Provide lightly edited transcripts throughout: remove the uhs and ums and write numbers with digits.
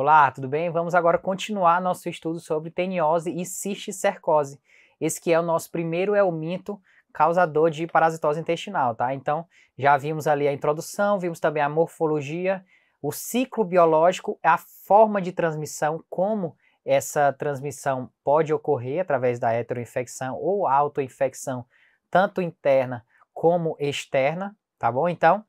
Olá, tudo bem? Vamos agora continuar nosso estudo sobre teniose e cisticercose. Esse que é o nosso primeiro helminto causador de parasitose intestinal, tá? Então, já vimos ali a introdução, vimos também a morfologia, o ciclo biológico, a forma de transmissão, como essa transmissão pode ocorrer através da heteroinfecção ou autoinfecção, tanto interna como externa, tá bom? Então,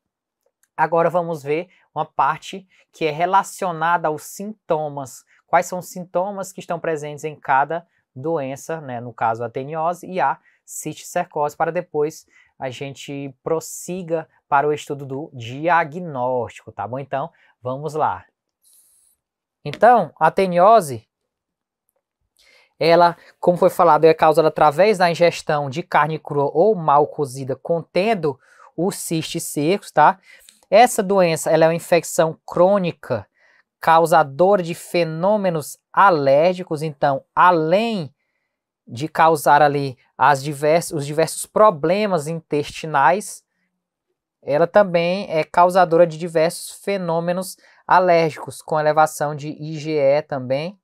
agora vamos ver uma parte que é relacionada aos sintomas. Quais são os sintomas que estão presentes em cada doença, né? No caso a teniose e a cisticercose, para depois a gente prossiga para o estudo do diagnóstico, tá bom? Então, vamos lá. Então, a teniose, ela, como foi falado, é causada através da ingestão de carne crua ou mal cozida contendo os cistos secos, tá? Essa doença, ela é uma infecção crônica causadora de fenômenos alérgicos, então, além de causar ali os diversos problemas intestinais, ela também é causadora de diversos fenômenos alérgicos, com elevação de IgE também,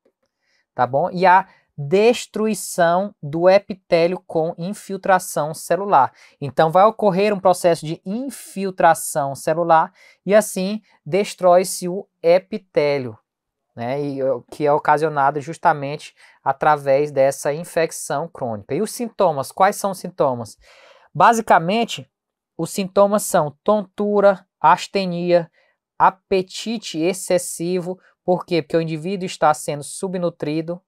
tá bom? E a destruição do epitélio com infiltração celular. Então, vai ocorrer um processo de infiltração celular e assim destrói-se o epitélio, né? Que é ocasionado justamente através dessa infecção crônica. E os sintomas, quais são os sintomas? Basicamente, os sintomas são tontura, astenia, apetite excessivo. Por quê? Porque o indivíduo está sendo subnutrido,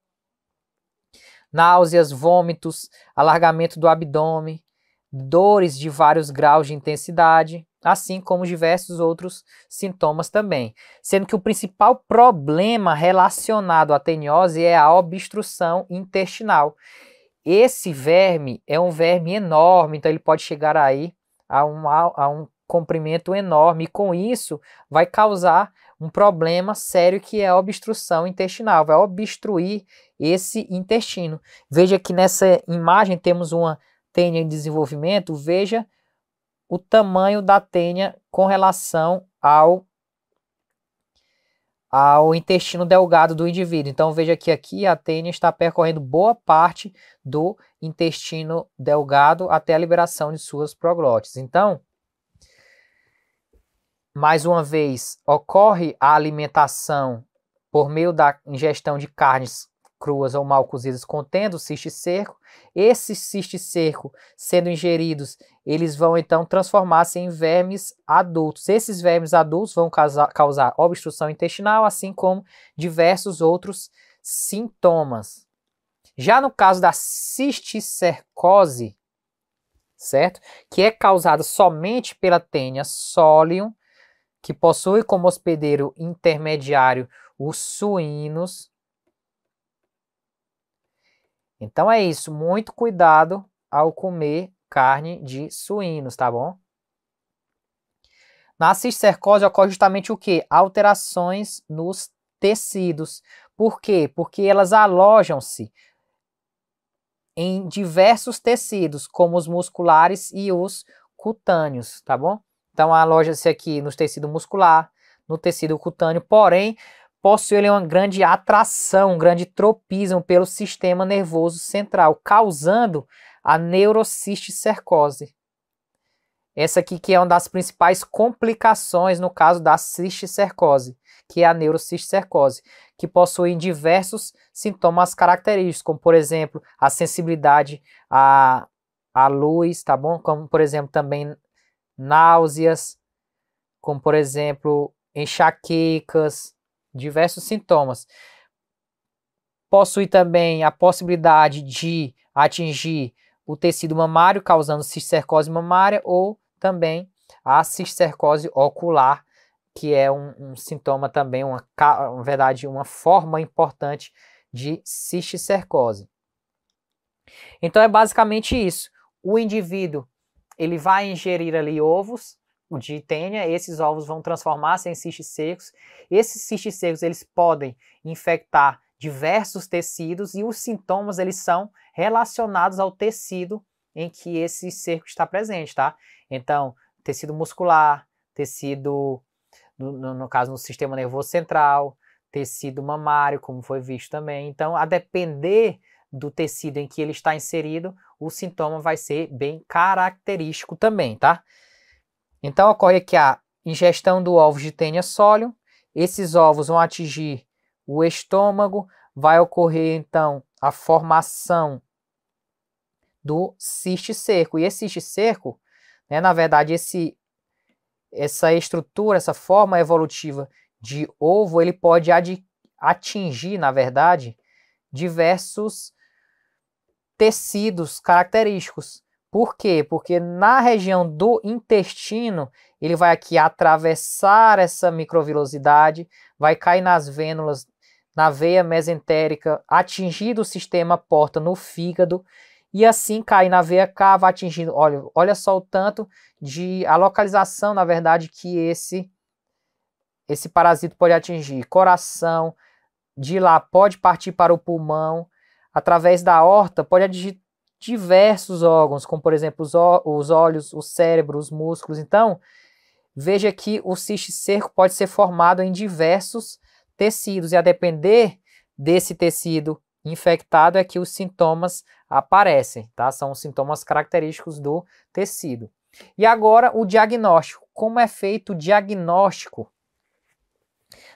náuseas, vômitos, alargamento do abdômen, dores de vários graus de intensidade, assim como diversos outros sintomas também. Sendo que o principal problema relacionado à teniose é a obstrução intestinal. Esse verme é um verme enorme, então ele pode chegar aí a um comprimento enorme, e com isso vai causar um problema sério que é a obstrução intestinal, vai obstruir esse intestino. Veja que nessa imagem temos uma tênia em desenvolvimento, veja o tamanho da tênia com relação ao intestino delgado do indivíduo. Então veja que aqui a tênia está percorrendo boa parte do intestino delgado até a liberação de suas proglótides. Então, mais uma vez, ocorre a alimentação por meio da ingestão de carnes cruas ou mal cozidas contendo cisto seco. Esses cistos secos sendo ingeridos, eles vão então transformar-se em vermes adultos. Esses vermes adultos vão causar obstrução intestinal, assim como diversos outros sintomas. Já no caso da cisticercose, certo? Que é causada somente pela Taenia solium, que possui como hospedeiro intermediário os suínos. Então é isso, muito cuidado ao comer carne de suínos, tá bom? Na cisticercose ocorre justamente o quê? Alterações nos tecidos. Por quê? Porque elas alojam-se em diversos tecidos, como os musculares e os cutâneos, tá bom? Então aloja-se aqui no tecido muscular, no tecido cutâneo, porém possui uma grande atração, um grande tropismo pelo sistema nervoso central, causando a neurocisticercose. Essa aqui que é uma das principais complicações no caso da cisticercose, que é a neurocisticercose, que possui diversos sintomas característicos, como por exemplo a sensibilidade à luz, tá bom? Como por exemplo também náuseas, como por exemplo enxaquecas, diversos sintomas. Possui também a possibilidade de atingir o tecido mamário, causando cisticercose mamária, ou também a cisticercose ocular, que é um sintoma também, na verdade, uma forma importante de cisticercose. Então é basicamente isso. O indivíduo, ele vai ingerir ali ovos de tênia, esses ovos vão transformar-se em cistos secos. Esses cistos secos, eles podem infectar diversos tecidos e os sintomas, eles são relacionados ao tecido em que esse cerco está presente, tá? Então, tecido muscular, tecido, no caso, no sistema nervoso central, tecido mamário, como foi visto também. Então, a depender do tecido em que ele está inserido, o sintoma vai ser bem característico também, tá? Então, ocorre aqui a ingestão do ovos de Taenia solium. Esses ovos vão atingir o estômago, vai ocorrer, então, a formação do cisto seco. E esse cisto seco, né, na verdade, essa estrutura, essa forma evolutiva de ovo, ele pode atingir, na verdade, diversos tecidos característicos. Por quê? Porque na região do intestino, ele vai aqui atravessar essa microvilosidade, vai cair nas vênulas, na veia mesentérica, atingir o sistema porta no fígado, e assim cair na veia cava, atingindo, olha só o tanto de a localização, na verdade, que esse parasito pode atingir. Coração, de lá pode partir para o pulmão, através da aorta pode atingir diversos órgãos, como por exemplo os olhos, o cérebro, os músculos. Então, veja que o cisto seco pode ser formado em diversos tecidos, e a depender desse tecido infectado é que os sintomas aparecem, tá? São os sintomas característicos do tecido. E agora o diagnóstico. Como é feito o diagnóstico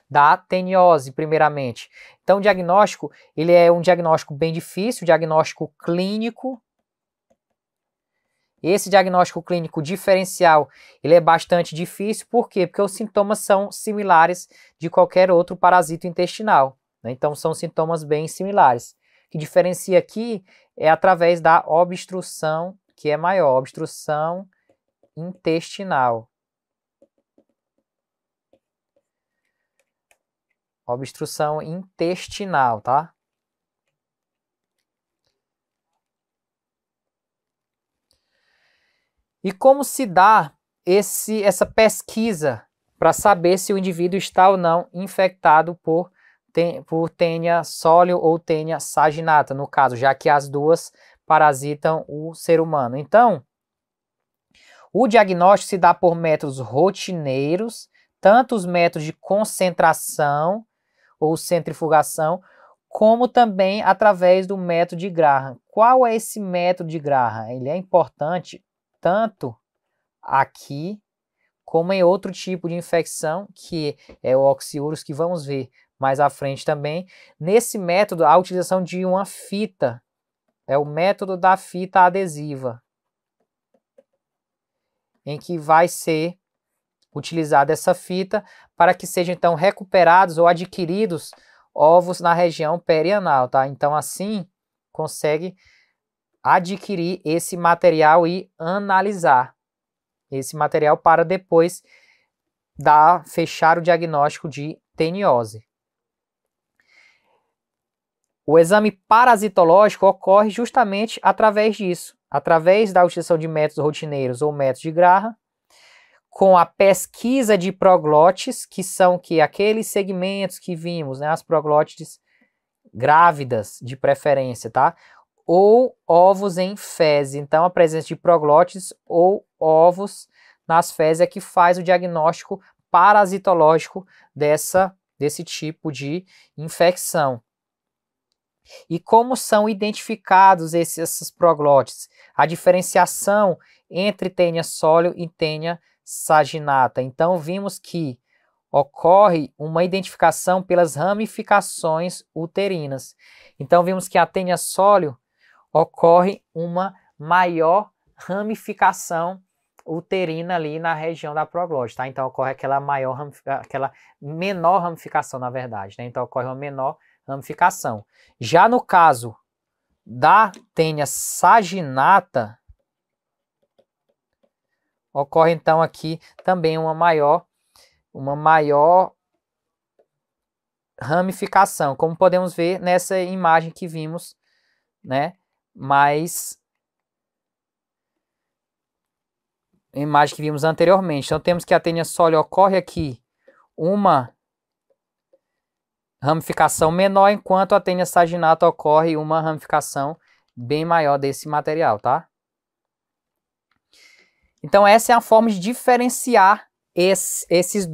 da teniose, primeiramente? Então, o diagnóstico, ele é um diagnóstico bem difícil, diagnóstico clínico. Esse diagnóstico clínico diferencial, ele é bastante difícil. Por quê? Porque os sintomas são similares de qualquer outro parasito intestinal, né? Então, são sintomas bem similares. O que diferencia aqui é através da obstrução, que é maior, obstrução intestinal. Obstrução intestinal, tá? E como se dá essa pesquisa para saber se o indivíduo está ou não infectado por Taenia solium ou Taenia saginata, no caso, já que as duas parasitam o ser humano. Então, o diagnóstico se dá por métodos rotineiros, tanto os métodos de concentração ou centrifugação, como também através do método de Graham. Qual é esse método de Graham? Ele é importante tanto aqui como em outro tipo de infecção, que é o oxiurus, que vamos ver mais à frente também. Nesse método, a utilização de uma fita, é o método da fita adesiva, em que vai ser utilizada essa fita para que sejam então recuperados ou adquiridos ovos na região perianal, tá? Então assim consegue adquirir esse material e analisar esse material para depois fechar o diagnóstico de teniose. O exame parasitológico ocorre justamente através disso, através da utilização de métodos rotineiros ou métodos de Graham, com a pesquisa de proglótides, que são aqueles segmentos que vimos, né, as proglótides grávidas de preferência, tá? Ou ovos em fezes. Então, a presença de proglótides ou ovos nas fezes é que faz o diagnóstico parasitológico desse tipo de infecção. E como são identificados esses proglótides? A diferenciação entre Taenia solium e Taenia saginata. Então, vimos que ocorre uma identificação pelas ramificações uterinas. Então, vimos que a Taenia solium ocorre uma maior ramificação uterina ali na região da proglótide, tá? Então, ocorre aquela menor ramificação, na verdade, né? Então, ocorre uma menor ramificação. Já no caso da Taenia saginata, ocorre então aqui também uma maior ramificação, como podemos ver nessa imagem que vimos, né? Imagem que vimos anteriormente. Então temos que a Taenia solium ocorre aqui uma ramificação menor, enquanto a Taenia saginata ocorre uma ramificação bem maior desse material, tá? Então essa é a forma de diferenciar essas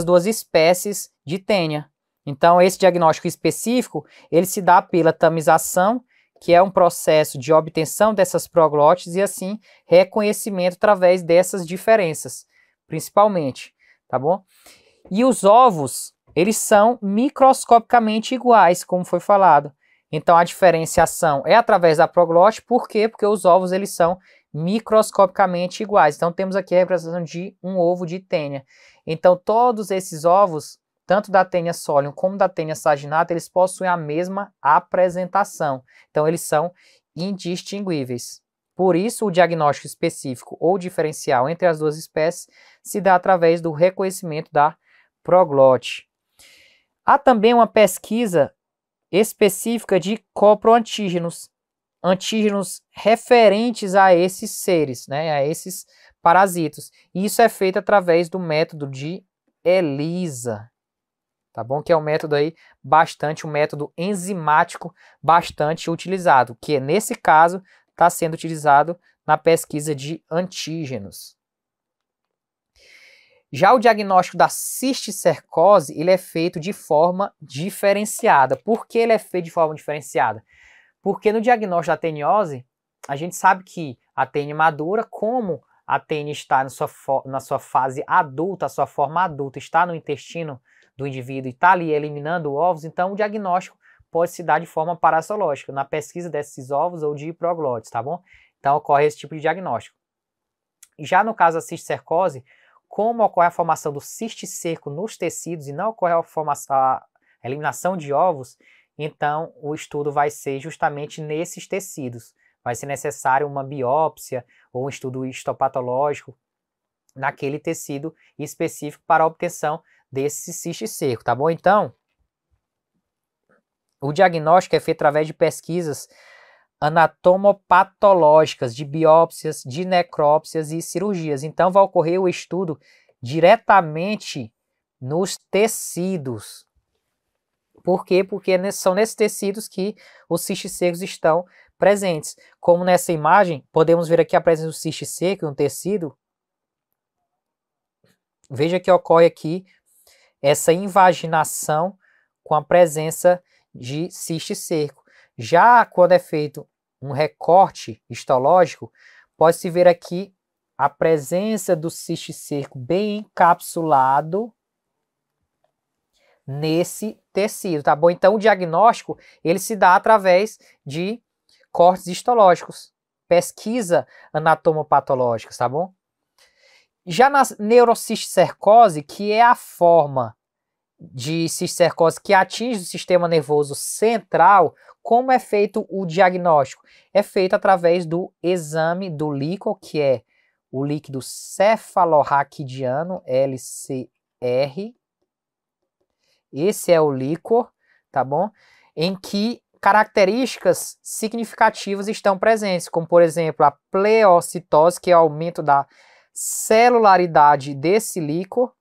duas espécies de Taenia. Então, esse diagnóstico específico, ele se dá pela tamização, que é um processo de obtenção dessas proglótides e, assim, reconhecimento através dessas diferenças, principalmente, tá bom? E os ovos, eles são microscopicamente iguais, como foi falado. Então, a diferenciação é através da proglótide, por quê? Porque os ovos, eles são microscopicamente iguais. Então, temos aqui a representação de um ovo de tênia. Então, todos esses ovos, tanto da tênia solium como da tênia saginata, eles possuem a mesma apresentação. Então, eles são indistinguíveis. Por isso, o diagnóstico específico ou diferencial entre as duas espécies se dá através do reconhecimento da proglote. Há também uma pesquisa específica de coproantígenos, antígenos referentes a esses seres, né, a esses parasitos. E isso é feito através do método de ELISA, tá bom? Que é um método aí um método enzimático bastante utilizado, que nesse caso está sendo utilizado na pesquisa de antígenos. Já o diagnóstico da cisticercose, ele é feito de forma diferenciada. Por que ele é feito de forma diferenciada? Porque no diagnóstico da teniose, a gente sabe que a tênia madura, como a tênia está na sua fase adulta, a sua forma adulta está no intestino do indivíduo e está ali eliminando ovos, então o diagnóstico pode se dar de forma parasitológica, na pesquisa desses ovos ou de proglotes, tá bom? Então ocorre esse tipo de diagnóstico. Já no caso da cisticercose, como ocorre a formação do cisticerco nos tecidos e não ocorre a eliminação de ovos, então o estudo vai ser justamente nesses tecidos. Vai ser necessário uma biópsia ou um estudo histopatológico naquele tecido específico para a obtenção desse cisticerco, tá bom? Então, o diagnóstico é feito através de pesquisas anatomopatológicas, de biópsias, de necrópsias e cirurgias. Então, vai ocorrer o estudo diretamente nos tecidos. Por quê? Porque são nesses tecidos que os cistos estão presentes. Como nessa imagem, podemos ver aqui a presença do cisto seco no tecido. Veja que ocorre aqui essa invaginação com a presença de cisto seco. Já quando é feito um recorte histológico, pode-se ver aqui a presença do cisto seco bem encapsulado nesse tecido, tá bom? Então o diagnóstico, ele se dá através de cortes histológicos, pesquisa anatomopatológicas, tá bom? Já na neurocisticercose, que é a forma de cisticercose que atinge o sistema nervoso central, como é feito o diagnóstico? É feito através do exame do líquor, que é o líquido cefalorraquidiano, LCR. Esse é o líquor, tá bom? Em que características significativas estão presentes, como por exemplo a pleocitose, que é o aumento da celularidade desse líquor.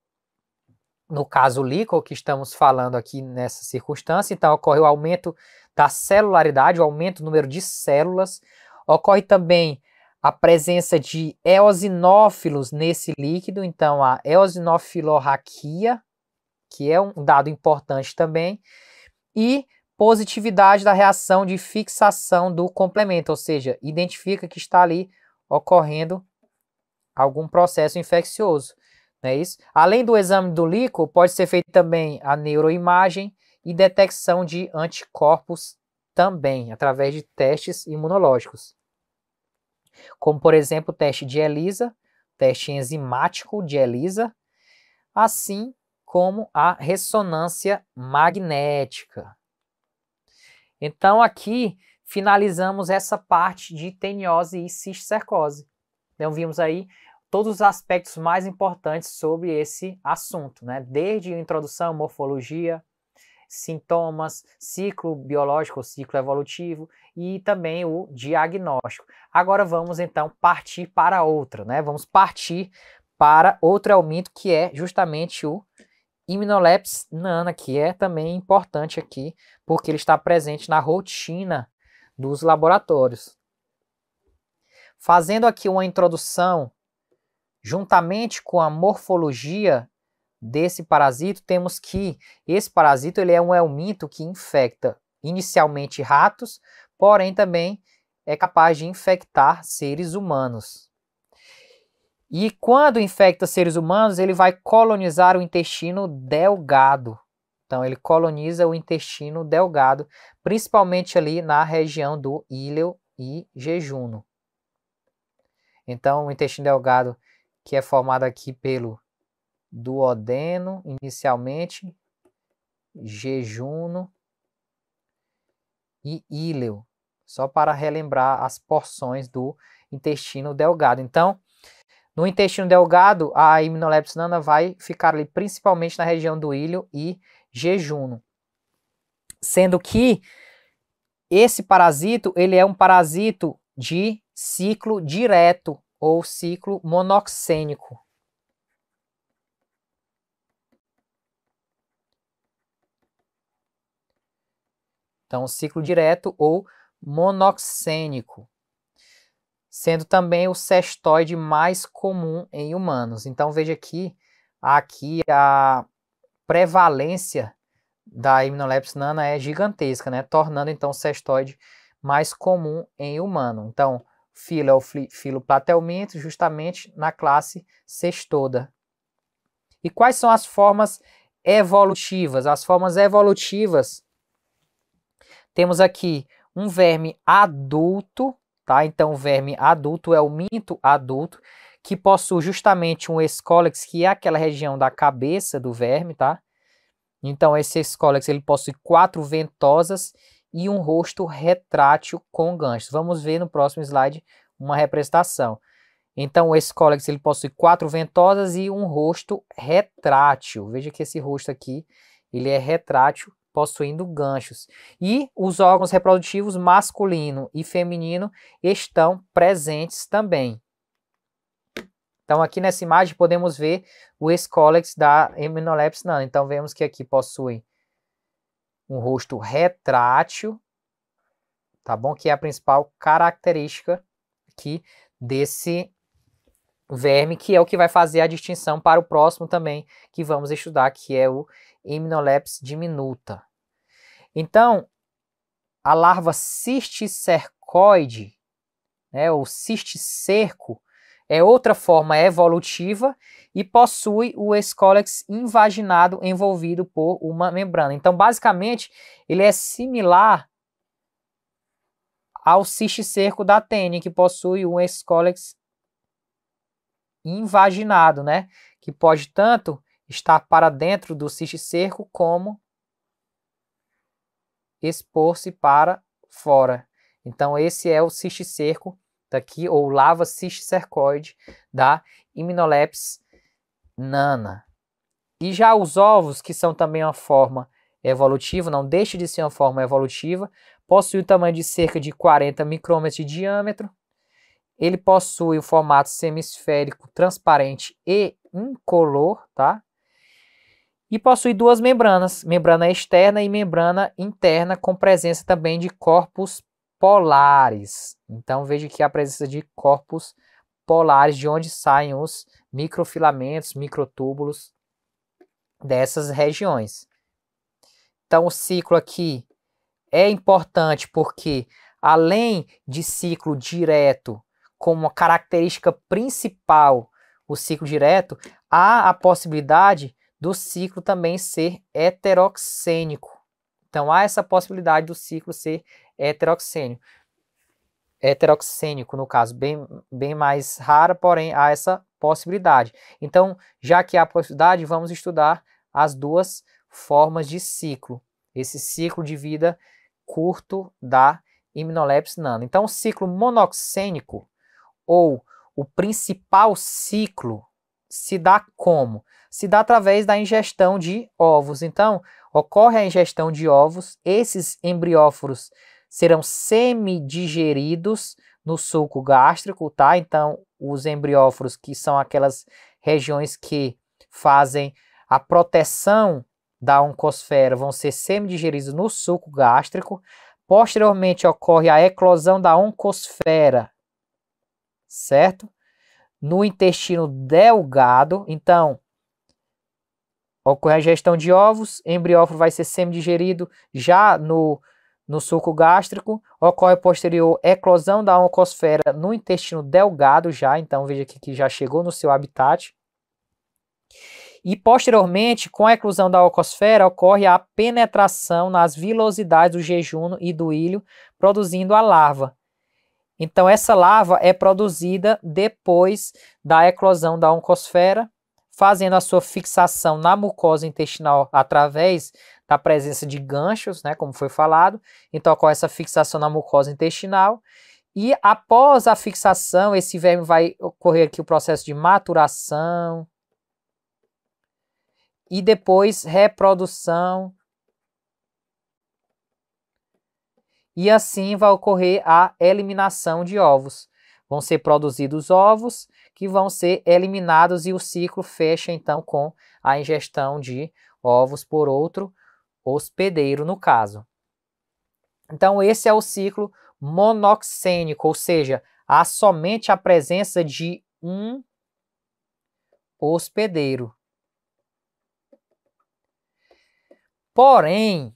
No caso, o líquor que estamos falando aqui nessa circunstância, então ocorre o aumento da celularidade, o aumento do número de células. Ocorre também a presença de eosinófilos nesse líquido, então a eosinofilorraquia, que é um dado importante também, e positividade da reação de fixação do complemento, ou seja, identifica que está ali ocorrendo algum processo infeccioso. Não é isso? Além do exame do líquor, pode ser feito também a neuroimagem e detecção de anticorpos também, através de testes imunológicos. Como, por exemplo, o teste de ELISA, teste enzimático de ELISA, assim como a ressonância magnética. Então, aqui finalizamos essa parte de teniose e cisticercose. Então, vimos aí todos os aspectos mais importantes sobre esse assunto, né? Desde a introdução, morfologia, sintomas, ciclo biológico, ciclo evolutivo e também o diagnóstico. Agora vamos então partir para outra, né? Vamos partir para outro eumínio que é justamente o Immunolepis nana, que é também importante aqui, porque ele está presente na rotina dos laboratórios. Fazendo aqui uma introdução, juntamente com a morfologia desse parasito, temos que esse parasito ele é um helminto que infecta inicialmente ratos, porém também é capaz de infectar seres humanos. E quando infecta seres humanos, ele vai colonizar o intestino delgado. Então, ele coloniza o intestino delgado, principalmente ali na região do íleo e jejuno. Então, o intestino delgado, que é formado aqui pelo duodeno, inicialmente, jejuno e íleo, só para relembrar as porções do intestino delgado. Então, no intestino delgado, a Hymenoplex nana vai ficar ali principalmente na região do íleo e jejuno. Sendo que esse parasito, ele é um parasito de ciclo direto ou ciclo monoxênico. Então, ciclo direto ou monoxênico, sendo também o cestoide mais comum em humanos. Então, veja aqui a prevalência da Hymenoplex nana é gigantesca, né? Tornando então o cestoide mais comum em humano. Então, filo é o filo Platelminto, justamente na classe Cestoda. E quais são as formas evolutivas? As formas evolutivas, temos aqui um verme adulto, tá? Então, o verme adulto é o minto adulto, que possui justamente um escólex, que é aquela região da cabeça do verme, tá? Então, esse escólex, ele possui 4 ventosas e um rosto retrátil com ganchos. Vamos ver no próximo slide uma representação. Então, o escólex, ele possui 4 ventosas e um rosto retrátil. Veja que esse rosto aqui, ele é retrátil, possuindo ganchos. E os órgãos reprodutivos masculino e feminino estão presentes também. Então, aqui nessa imagem podemos ver o escólex da Hymenoplex nana. Então, vemos que aqui possui um rosto retrátil, tá bom? Que é a principal característica aqui desse verme, que é o que vai fazer a distinção para o próximo também, que vamos estudar, que é o Hymenoplex diminuta. Então, a larva cisticercoide, né, ou cisticerco, é outra forma evolutiva e possui o escólex invaginado envolvido por uma membrana. Então, basicamente, ele é similar ao cisticerco da tênia, que possui um escólex invaginado, né? Que pode tanto estar para dentro do cisticerco como expor-se para fora. Então, esse é o cisticerco daqui, ou lava cisticercoide da Hymenoplex nana. E já os ovos, que são também uma forma evolutiva, não deixa de ser uma forma evolutiva, possui o tamanho de cerca de 40 micrômetros de diâmetro. Ele possui o formato semisférico, transparente e incolor, tá? E possui duas membranas, membrana externa e membrana interna, com presença também de corpos polares. Então, veja aqui a presença de corpos polares, de onde saem os microfilamentos, microtúbulos dessas regiões. Então, o ciclo aqui é importante porque, além de ciclo direto, como característica principal, o ciclo direto, há a possibilidade do ciclo também ser heteroxênico. Então, há essa possibilidade do ciclo ser heteroxênico, no caso, bem mais rara, porém há essa possibilidade. Então, já que há a possibilidade, vamos estudar as duas formas de ciclo. Esse ciclo de vida curto da Hymenoplex nana. Então, o ciclo monoxênico, ou o principal ciclo, se dá como? Se dá através da ingestão de ovos. Então, ocorre a ingestão de ovos, esses embrióforos serão semidigeridos no suco gástrico, tá? Então, os embrióforos, que são aquelas regiões que fazem a proteção da oncosfera, vão ser semidigeridos no suco gástrico. Posteriormente, ocorre a eclosão da oncosfera, certo? No intestino delgado. Então, ocorre a ingestão de ovos, embriófilo vai ser semidigerido já no suco gástrico, ocorre posterior eclosão da oncosfera no intestino delgado já, então veja aqui que já chegou no seu habitat. E posteriormente, com a eclosão da oncosfera, ocorre a penetração nas vilosidades do jejum e do íleo, produzindo a larva. Então essa larva é produzida depois da eclosão da oncosfera, fazendo a sua fixação na mucosa intestinal através da presença de ganchos, né, como foi falado. Então ocorre essa fixação na mucosa intestinal e após a fixação, esse verme vai ocorrer aqui o processo de maturação e depois reprodução. E assim vai ocorrer a eliminação de ovos. Vão ser produzidos ovos que vão ser eliminados e o ciclo fecha então com a ingestão de ovos por outro hospedeiro no caso. Então esse é o ciclo monoxênico, ou seja, há somente a presença de um hospedeiro. Porém,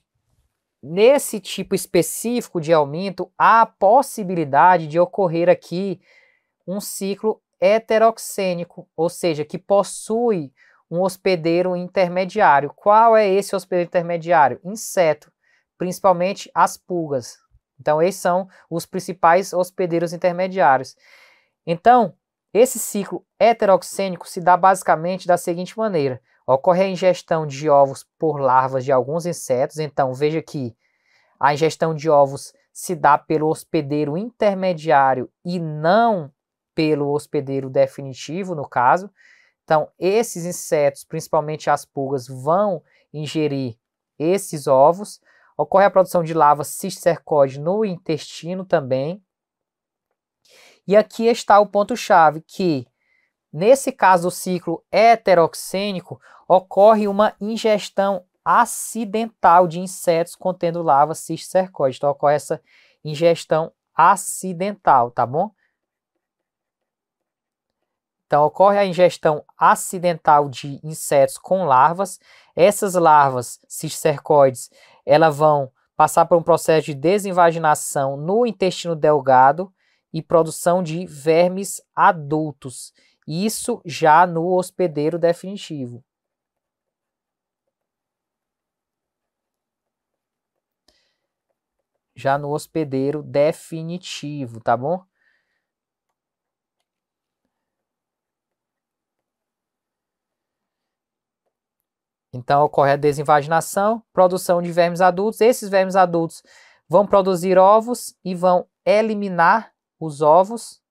nesse tipo específico de aumento, há a possibilidade de ocorrer aqui um ciclo heteroxênico, ou seja, que possui um hospedeiro intermediário. Qual é esse hospedeiro intermediário? Inseto, principalmente as pulgas. Então, esses são os principais hospedeiros intermediários. Então, esse ciclo heteroxênico se dá basicamente da seguinte maneira. Ocorre a ingestão de ovos por larvas de alguns insetos. Então, veja que a ingestão de ovos se dá pelo hospedeiro intermediário e não pelo hospedeiro definitivo, no caso. Então, esses insetos, principalmente as pulgas, vão ingerir esses ovos. Ocorre a produção de larva cisticercoide no intestino também. E aqui está o ponto-chave, que nesse caso do ciclo heteroxênico, ocorre uma ingestão acidental de insetos contendo larva cisticercoide. Então, ocorre essa ingestão acidental, tá bom? Então, ocorre a ingestão acidental de insetos com larvas. Essas larvas cisticercoides, elas vão passar por um processo de desinvaginação no intestino delgado e produção de vermes adultos. Isso já no hospedeiro definitivo. Já no hospedeiro definitivo, tá bom? Então, ocorre a desinvaginação, produção de vermes adultos. Esses vermes adultos vão produzir ovos e vão eliminar os ovos.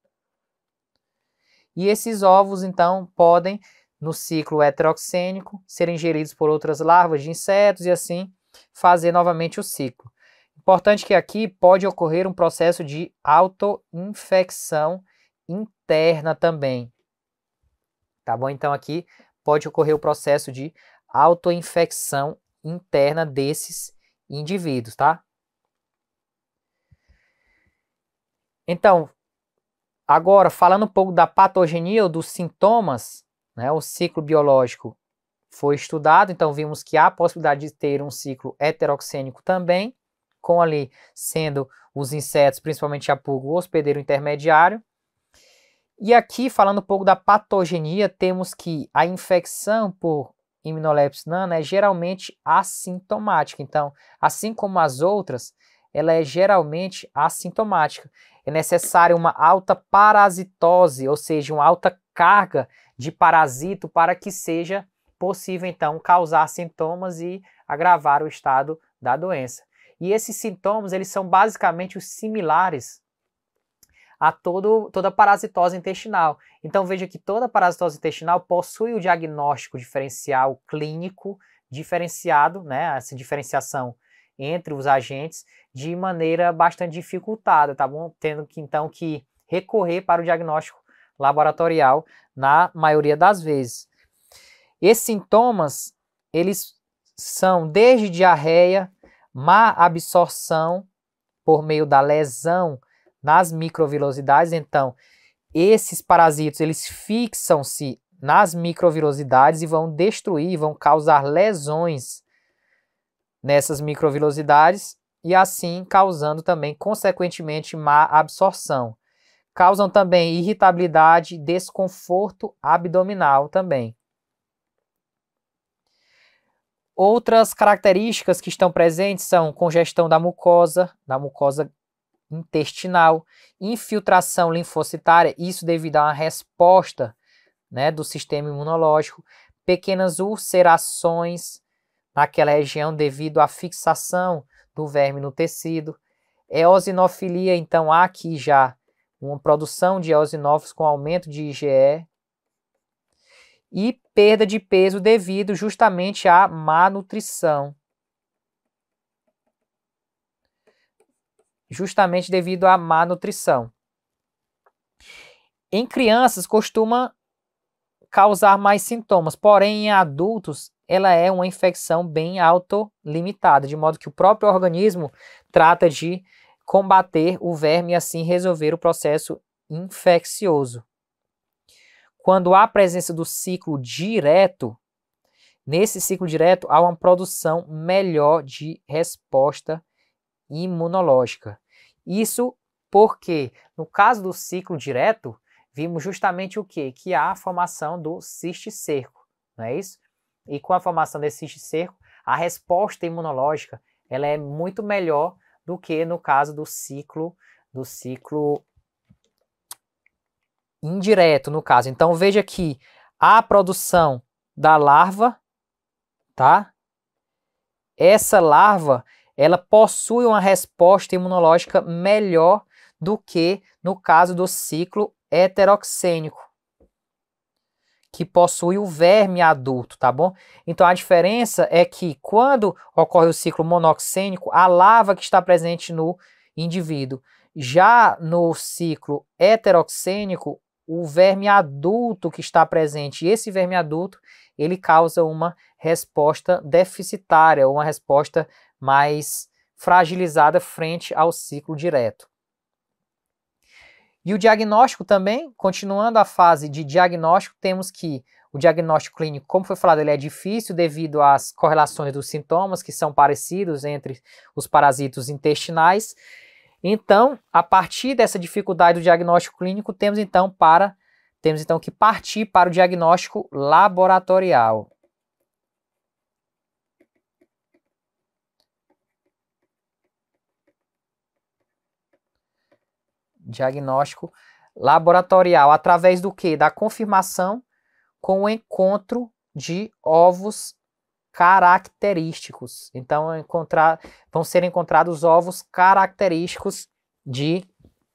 E esses ovos, então, podem, no ciclo heteroxênico, serem ingeridos por outras larvas de insetos e assim fazer novamente o ciclo. Importante que aqui pode ocorrer um processo de autoinfecção interna também. Tá bom? Então aqui pode ocorrer o processo de autoinfecção interna desses indivíduos, tá? Então, agora falando um pouco da patogenia ou dos sintomas, né? O ciclo biológico foi estudado, então vimos que há a possibilidade de ter um ciclo heteroxênico também, com ali sendo os insetos, principalmente a pulga, o hospedeiro intermediário. E aqui, falando um pouco da patogenia, temos que a infecção por Hymenoplex nana é geralmente assintomática. Então, assim como as outras, ela é geralmente assintomática. É necessária uma alta parasitose, ou seja, uma alta carga de parasito para que seja possível, então, causar sintomas e agravar o estado da doença. E esses sintomas, eles são basicamente os similares a toda parasitose intestinal. Então veja que toda parasitose intestinal possui o diagnóstico diferencial clínico diferenciado, né, essa diferenciação entre os agentes de maneira bastante dificultada, tá bom? Tendo que então que recorrer para o diagnóstico laboratorial na maioria das vezes. Esses sintomas, eles são desde diarreia, má absorção por meio da lesão nas microvilosidades. Então, esses parasitos, eles fixam-se nas microvilosidades e vão destruir, vão causar lesões nessas microvilosidades e assim causando também, consequentemente, má absorção. Causam também irritabilidade, desconforto abdominal também. Outras características que estão presentes são congestão da mucosa intestinal, infiltração linfocitária, isso devido a uma resposta, né, do sistema imunológico, pequenas ulcerações naquela região devido à fixação do verme no tecido, eosinofilia, então há aqui já uma produção de eosinófilos com aumento de IgE, e perda de peso devido justamente à má nutrição. Justamente devido à má nutrição. Em crianças costuma causar mais sintomas, porém em adultos ela é uma infecção bem autolimitada, de modo que o próprio organismo trata de combater o verme e assim resolver o processo infeccioso. Quando há presença do ciclo direto, nesse ciclo direto há uma produção melhor de resposta imunológica. Isso porque, no caso do ciclo direto, vimos justamente o quê? Que há a formação do cisticerco, não é isso? E com a formação desse cisticerco, a resposta imunológica ela é muito melhor do que no caso do ciclo indireto, no caso. Então veja que a produção da larva, tá? Essa larva, ela possui uma resposta imunológica melhor do que no caso do ciclo heteroxênico, que possui o verme adulto, tá bom? Então a diferença é que quando ocorre o ciclo monoxênico, a larva que está presente no indivíduo. Já no ciclo heteroxênico, o verme adulto que está presente, esse verme adulto, ele causa uma resposta deficitária, uma resposta mais fragilizada frente ao ciclo direto. E o diagnóstico também, continuando a fase de diagnóstico, temos que o diagnóstico clínico, como foi falado, ele é difícil devido às correlações dos sintomas, que são parecidos entre os parasitos intestinais. Então, a partir dessa dificuldade do diagnóstico clínico, temos então que partir para o diagnóstico laboratorial. Diagnóstico laboratorial, através do quê? Da confirmação com o encontro de ovos característicos. Então, vão ser encontrados ovos característicos de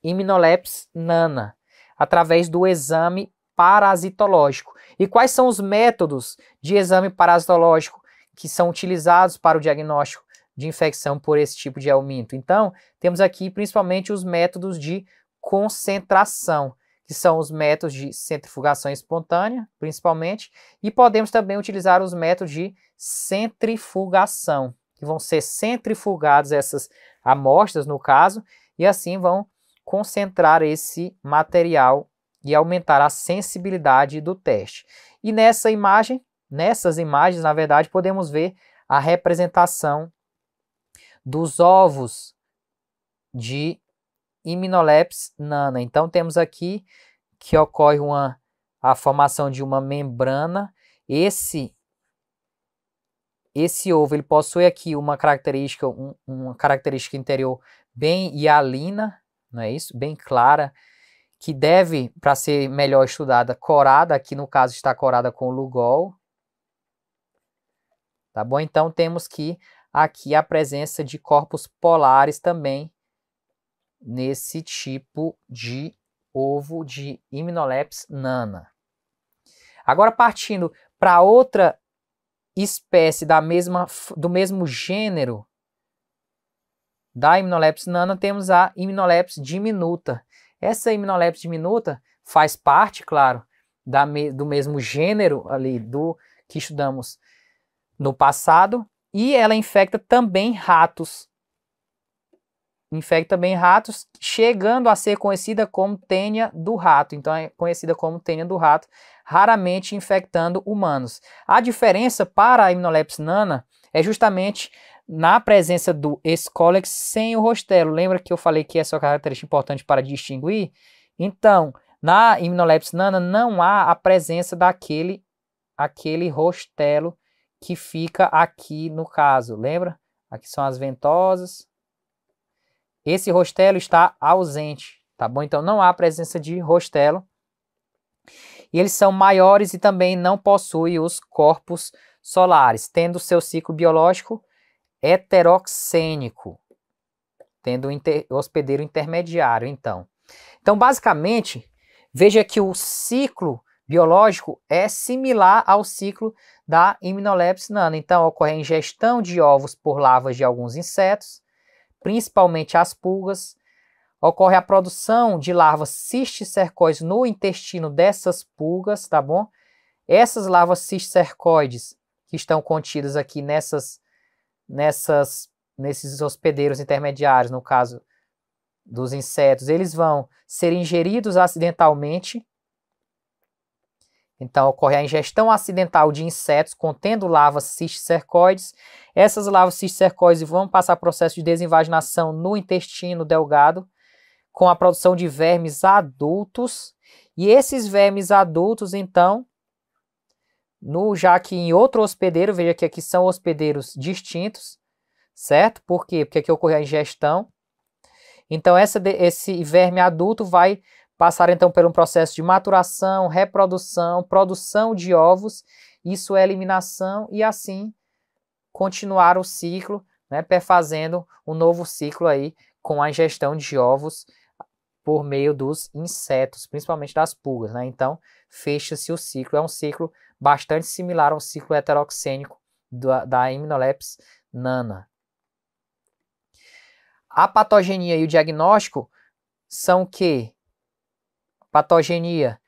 Hymenoplex nana, através do exame parasitológico. E quais são os métodos de exame parasitológico que são utilizados para o diagnóstico de infecção por esse tipo de helminto? Então, temos aqui principalmente os métodos de concentração, que são os métodos de centrifugação espontânea, principalmente, e podemos também utilizar os métodos de centrifugação, que vão ser centrifugadas essas amostras, no caso, e assim vão concentrar esse material e aumentar a sensibilidade do teste. E nessas imagens, na verdade, podemos ver a representação dos ovos de Hymenoplex nana. Então temos aqui que ocorre a formação de uma membrana. Esse ovo ele possui aqui uma característica interior bem hialina, não é isso? Bem clara, que deve, para ser melhor estudada, corada. Aqui no caso está corada com Lugol. Tá bom? Então temos que aqui a presença de corpos polares também nesse tipo de ovo de Hymenoplex nana. Agora partindo para outra espécie do mesmo gênero da Hymenoplex nana, temos a Hymenoplex diminuta. Essa Hymenoplex diminuta faz parte, claro, do mesmo gênero ali do que estudamos no passado, e ela infecta também ratos. infecta também ratos, chegando a ser conhecida como tênia do rato. Então é conhecida como tênia do rato, raramente infectando humanos. A diferença para a Immunolepis nana é justamente na presença do Scolex sem o rostelo. Lembra que eu falei que essa é uma característica importante para distinguir? Então, na Immunolepis nana não há a presença daquele rostelo que fica aqui no caso. Lembra? Aqui são as ventosas. Esse rostelo está ausente, tá bom? Então não há presença de rostelo. E eles são maiores e também não possuem os corpos solares, tendo seu ciclo biológico heteroxênico, tendo hospedeiro intermediário, então. Então, basicamente, veja que o ciclo biológico é similar ao ciclo da Immunolepis nana. Então, ocorre a ingestão de ovos por larvas de alguns insetos, principalmente as pulgas. Ocorre a produção de larvas cisticercoides no intestino dessas pulgas, tá bom? Essas larvas cisticercoides que estão contidas aqui nesses hospedeiros intermediários, no caso dos insetos, eles vão ser ingeridos acidentalmente. Então, ocorre a ingestão acidental de insetos contendo larvas cisticercoides. Essas larvas cisticercoides vão passar processo de desinvaginação no intestino delgado, com a produção de vermes adultos. E esses vermes adultos, então, já que em outro hospedeiro, veja que aqui são hospedeiros distintos, certo? Por quê? Porque aqui ocorre a ingestão. Então, esse verme adulto vai passar, então, por um processo de maturação, reprodução, produção de ovos, isso é eliminação, e assim continuar o ciclo, né, perfazendo um novo ciclo aí com a ingestão de ovos por meio dos insetos, principalmente das pulgas, né? Então, fecha-se o ciclo. É um ciclo bastante similar ao ciclo heteroxênico da Immunolepis nana. A patogenia e o diagnóstico são que patogenia,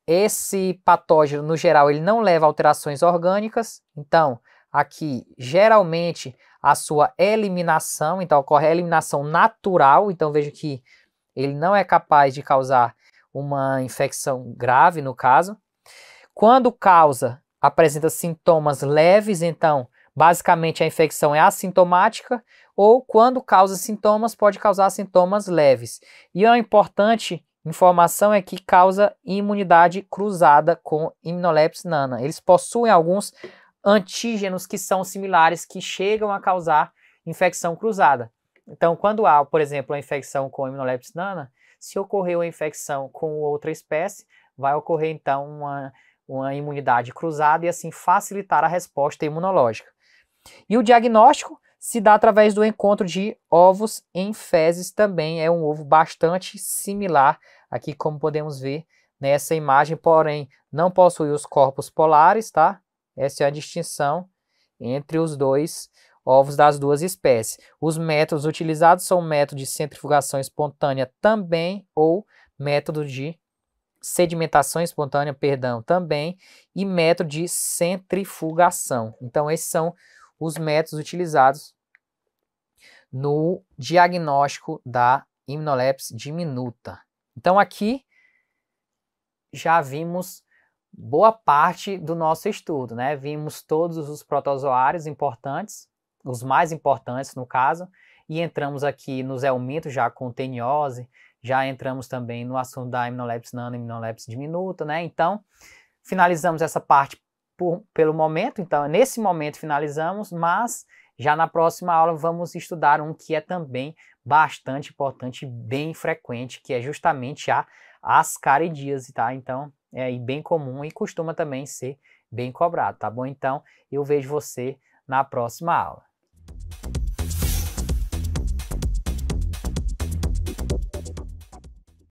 esse patógeno, no geral, ele não leva a alterações orgânicas. Então, aqui, geralmente, a sua eliminação, então ocorre a eliminação natural. Então, veja que ele não é capaz de causar uma infecção grave, no caso. Quando causa, apresenta sintomas leves, então, basicamente, a infecção é assintomática, ou quando causa sintomas, pode causar sintomas leves. E a importante informação é que causa imunidade cruzada com Immunolepis nana. Eles possuem alguns antígenos que são similares, que chegam a causar infecção cruzada. Então, quando há, por exemplo, a infecção com Immunolepis nana, se ocorreu a infecção com outra espécie, vai ocorrer, então, uma imunidade cruzada e, assim, facilitar a resposta imunológica. E o diagnóstico se dá através do encontro de ovos em fezes também. É um ovo bastante similar, aqui como podemos ver nessa imagem, porém não possui os corpos polares, tá? Essa é a distinção entre os dois ovos das duas espécies. Os métodos utilizados são método de centrifugação espontânea também, ou método de sedimentação espontânea, perdão, também, e método de centrifugação. Então, esses são os métodos utilizados no diagnóstico da Immunolepis diminuta. Então, aqui já vimos boa parte do nosso estudo, né? Vimos todos os protozoários importantes, os mais importantes no caso, e entramos aqui nos helmintos já com teniose, já entramos também no assunto da Immunolepis nana e Immunolepis diminuta, né? Então, finalizamos essa parte pelo momento. Então, nesse momento finalizamos, mas já na próxima aula vamos estudar um que é também bastante importante, bem frequente, que é justamente a ascaridíase, tá? Então, é bem comum e costuma também ser bem cobrado, tá bom? Então, eu vejo você na próxima aula.